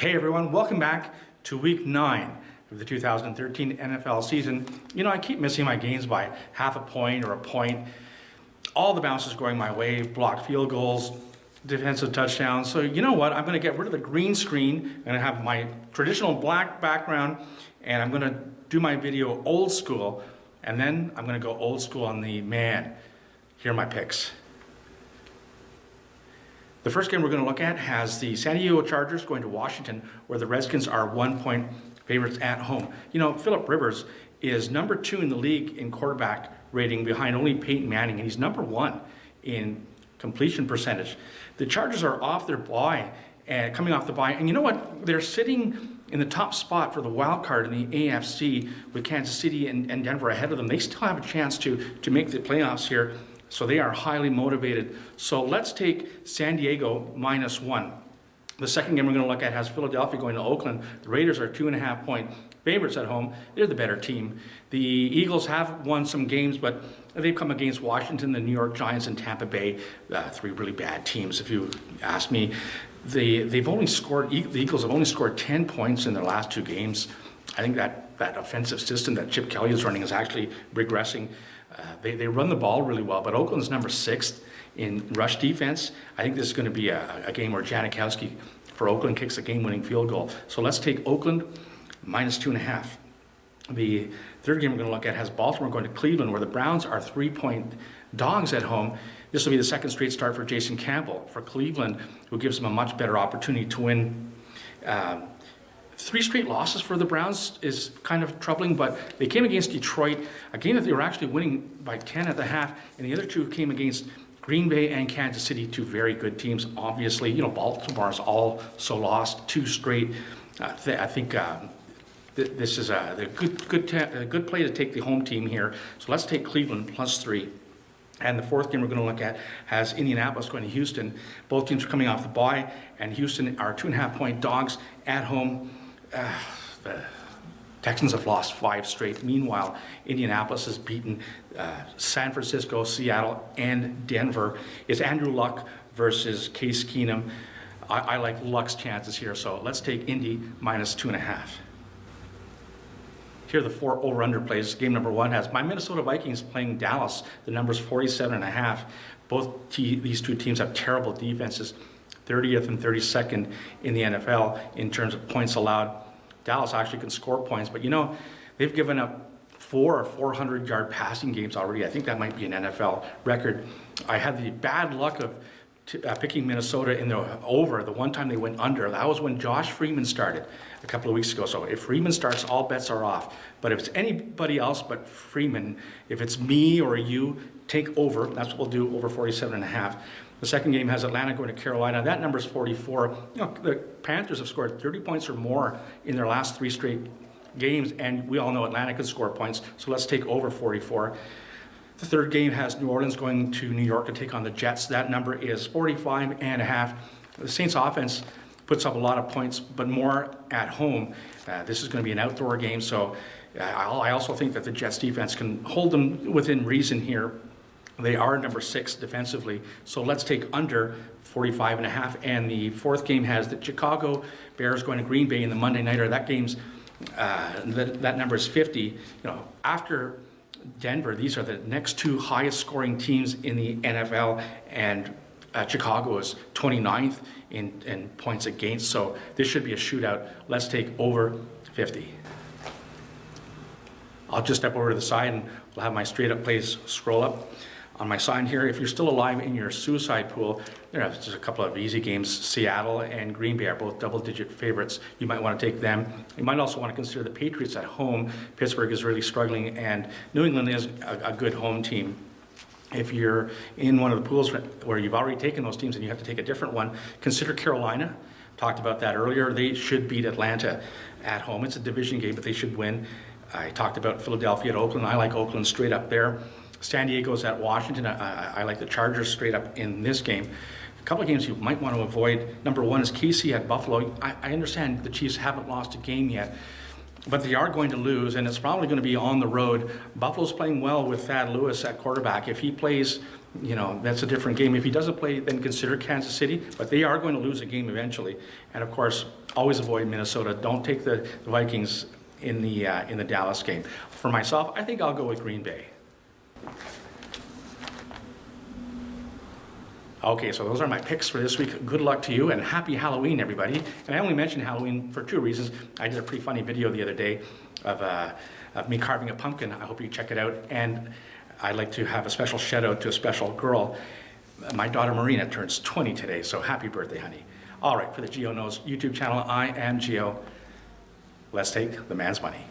Hey everyone, welcome back to week 9 of the 2013 NFL season. You know, I keep missing my games by half a point or a point. All the bounces going my way, blocked field goals, defensive touchdowns. So you know what, I'm gonna get rid of the green screen. I'm gonna have my traditional black background and I'm gonna do my video old school, and then I'm gonna go old school on the man. Here are my picks. The first game we're going to look at has the San Diego Chargers going to Washington, where the Redskins are 1-point favorites at home. You know, Phillip Rivers is number 2 in the league in quarterback rating behind only Peyton Manning, and he's number 1 in completion percentage. The Chargers are off their bye, coming off the bye, and you know what? They're sitting in the top spot for the wild card in the AFC with Kansas City and Denver ahead of them. They still have a chance to make the playoffs here. So they are highly motivated. So let's take San Diego -1. The second game we're going to look at has Philadelphia going to Oakland. The Raiders are 2.5-point favorites at home. They're the better team. The Eagles have won some games, but they've come against Washington, the New York Giants, and Tampa Bay, 3 really bad teams, if you ask me. The Eagles have only scored 10 points in their last 2 games. I think that offensive system that Chip Kelly is running is actually regressing. They run the ball really well, but Oakland's number 6 in rush defense. I think this is going to be a game where Janikowski for Oakland kicks a game-winning field goal. So let's take Oakland -2.5. The third game we're going to look at has Baltimore going to Cleveland, where the Browns are 3-point dogs at home. This will be the second straight start for Jason Campbell for Cleveland, who gives them a much better opportunity to win. 3 straight losses for the Browns is kind of troubling, but they came against Detroit, a game that they were actually winning by 10 at the half, and the other 2 came against Green Bay and Kansas City, 2 very good teams. Obviously, you know, Baltimore's also lost 2 straight. I think this is a good play to take the home team here. So let's take Cleveland +3. And the fourth game we're going to look at has Indianapolis going to Houston. Both teams are coming off the bye, and Houston are 2.5-point dogs at home. The Texans have lost 5 straight. Meanwhile, Indianapolis has beaten San Francisco, Seattle, and Denver. It's Andrew Luck versus Case Keenum. I like Luck's chances here, so let's take Indy -2.5. Here are the 4 over-under plays. Game number 1 has my Minnesota Vikings playing Dallas. The number's 47.5. These 2 teams have terrible defenses, 30th and 32nd in the NFL in terms of points allowed. Dallas actually can score points, but you know, they've given up 4 or 400-yard passing games already. I think that might be an NFL record. I had the bad luck of picking Minnesota in the over the one time they went under. That was when Josh Freeman started a couple of weeks ago. So if Freeman starts, all bets are off. But if it's anybody else but Freeman, if it's me or you, take over. That's what we'll do, over 47.5. The second game has Atlanta going to Carolina. That number's 44. You know, the Panthers have scored 30 points or more in their last 3 straight games, and we all know Atlanta can score points, so let's take over 44. The third game has New Orleans going to New York to take on the Jets. That number is 45.5. The Saints offense puts up a lot of points, but more at home. This is going to be an outdoor game, so I also think that the Jets defense can hold them within reason here. They are number 6 defensively, so let's take under 45.5. And the fourth game has the Chicago Bears going to Green Bay in the Monday Nighter. That game's that number is 50. You know, after Denver, these are the next 2 highest scoring teams in the NFL, and Chicago is 29th in points against, so this should be a shootout. Let's take over 50. I'll just step over to the side and we'll have my straight up plays scroll up. On my sign here, if you're still alive in your suicide pool, there's just a couple of easy games. Seattle and Green Bay are both double-digit favorites. You might want to take them. You might also want to consider the Patriots at home. Pittsburgh is really struggling, and New England is a good home team. If you're in one of the pools where you've already taken those teams and you have to take a different one, consider Carolina. Talked about that earlier. They should beat Atlanta at home. It's a division game, but they should win. I talked about Philadelphia at Oakland. I like Oakland straight up there. San Diego's at Washington. I like the Chargers straight up in this game. A couple of games you might want to avoid. Number 1 is KC at Buffalo. I understand the Chiefs haven't lost a game yet. but they are going to lose, and it's probably going to be on the road. Buffalo's playing well with Thad Lewis at quarterback. If he plays, that's a different game. If he doesn't play, then consider Kansas City, but they are going to lose a game eventually. And of course, always avoid Minnesota. Don't take the Vikings in the Dallas game. For myself, I think I'll go with Green Bay. Okay, so those are my picks for this week. Good luck to you, and happy Halloween, everybody. And I only mentioned Halloween for two reasons. I did a pretty funny video the other day of me carving a pumpkin. I hope you check it out. And I'd like to have a special shout out to a special girl. My daughter Marina turns 20 today, so happy birthday, honey. All right, for the Geo Knows YouTube channel, I am Geo. Let's take the man's money.